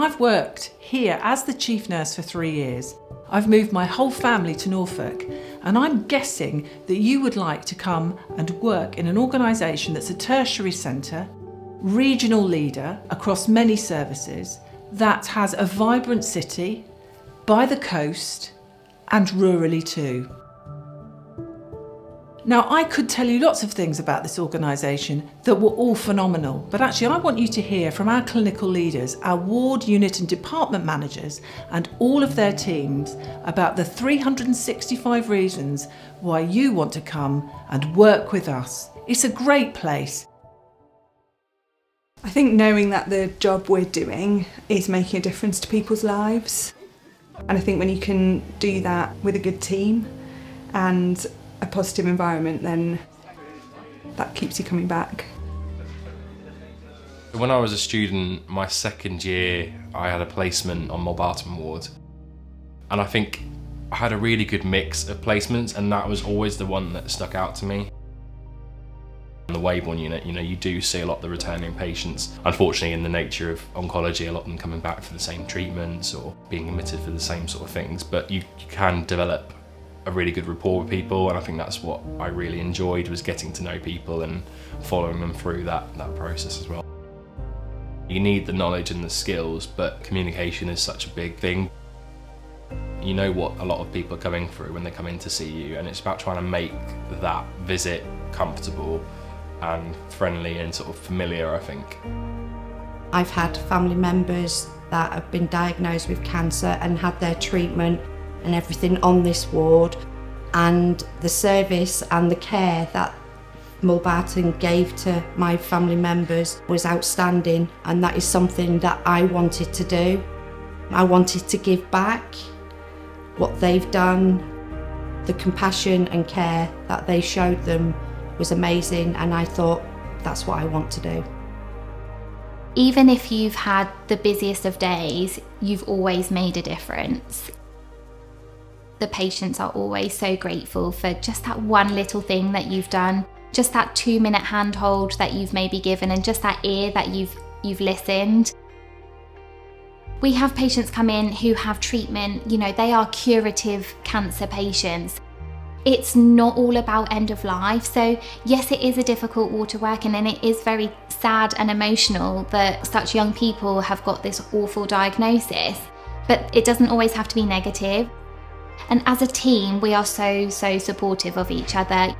I've worked here as the chief nurse for 3 years. I've moved my whole family to Norfolk, and I'm guessing that you would like to come and work in an organisation that's a tertiary centre, regional leader across many services, that has a vibrant city, by the coast, and rurally too. Now, I could tell you lots of things about this organisation that were all phenomenal, but actually I want you to hear from our clinical leaders, our ward, unit and department managers and all of their teams about the 365 reasons why you want to come and work with us. It's a great place. I think knowing that the job we're doing is making a difference to people's lives. And I think when you can do that with a good team and a positive environment, then that keeps you coming back. When I was a student, my second year, I had a placement on Mulbarton ward. And I think I had a really good mix of placements, and that was always the one that stuck out to me. In the Weybourne unit, you do see a lot of the returning patients. Unfortunately, in the nature of oncology, a lot of them coming back for the same treatments or being admitted for the same sort of things, but you can develop a really good rapport with people, and I think that's what I really enjoyed, was getting to know people and following them through that process as well. You need the knowledge and the skills, but communication is such a big thing. You know what a lot of people are coming through when they come in to see you, and it's about trying to make that visit comfortable and friendly and sort of familiar, I think. I've had family members that have been diagnosed with cancer and had their treatment and everything on this ward, and the service and the care that Mulbarton gave to my family members was outstanding, and that is something that I wanted to do. I wanted to give back what they've done. The compassion and care that they showed them was amazing, and I thought that's what I want to do. Even if you've had the busiest of days, you've always made a difference. The patients are always so grateful for just that one little thing that you've done, just that 2-minute handhold that you've maybe given, and just that ear that you've listened. We have patients come in who have treatment, they are curative cancer patients. It's not all about end of life. So yes, it is a difficult ward to work in, and it is very sad and emotional that such young people have got this awful diagnosis, but it doesn't always have to be negative. And as a team, we are so supportive of each other.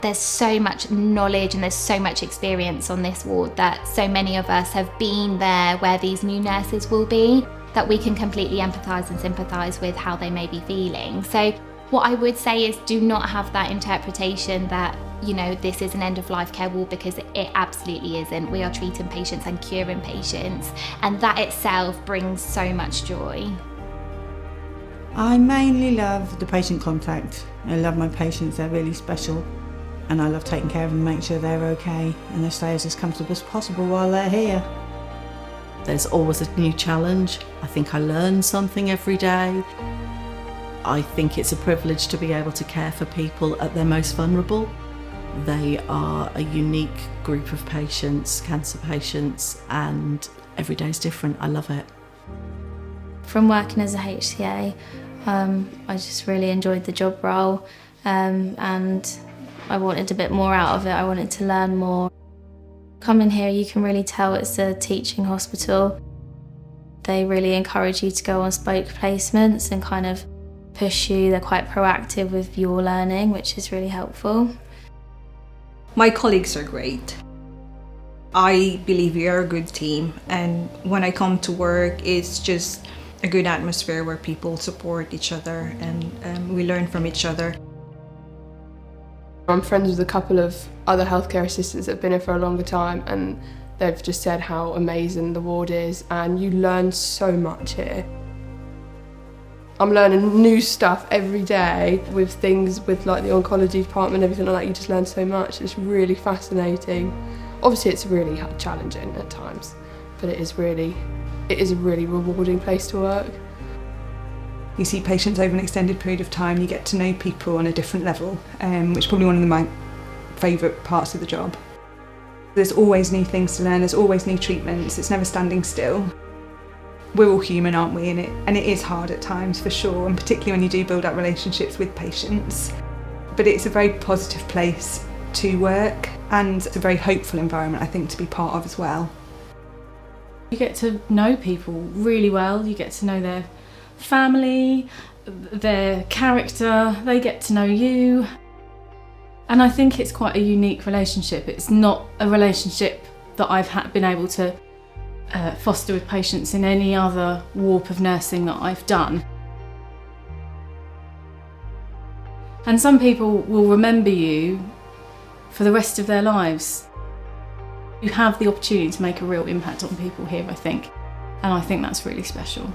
There's so much knowledge and there's so much experience on this ward that so many of us have been there where these new nurses will be, that we can completely empathise and sympathise with how they may be feeling. So what I would say is, do not have that interpretation that, this is an end-of-life care ward, because it absolutely isn't. We are treating patients and curing patients, and that itself brings so much joy. I mainly love the patient contact. I love my patients, they're really special, and I love taking care of them, make sure they're okay and they stay as comfortable as possible while they're here. There's always a new challenge. I think I learn something every day. I think it's a privilege to be able to care for people at their most vulnerable. They are a unique group of patients, cancer patients, and every day is different. I love it. From working as a HCA, I just really enjoyed the job role, and I wanted a bit more out of it. I wanted to learn more. Coming here, you can really tell it's a teaching hospital. They really encourage you to go on spoke placements and kind of push you. They're quite proactive with your learning, which is really helpful. My colleagues are great. I believe we are a good team, and when I come to work, it's just a good atmosphere where people support each other and we learn from each other. I'm friends with a couple of other healthcare assistants that have been here for a longer time, and they've just said how amazing the ward is, and you learn so much here. I'm learning new stuff every day with things with like the oncology department, everything like that. You just learn so much. It's really fascinating. Obviously it's really challenging at times, but it is a really rewarding place to work. You see patients over an extended period of time, you get to know people on a different level, which is probably one of my favourite parts of the job. There's always new things to learn, there's always new treatments, it's never standing still. We're all human, aren't we? And it is hard at times, for sure, and particularly when you do build up relationships with patients. But it's a very positive place to work, and it's a very hopeful environment, I think, to be part of as well. You get to know people really well, you get to know their family, their character, they get to know you. And I think it's quite a unique relationship. It's not a relationship that I've been able to foster with patients in any other warp of nursing that I've done. And some people will remember you for the rest of their lives. You have the opportunity to make a real impact on people here, I think, and I think that's really special.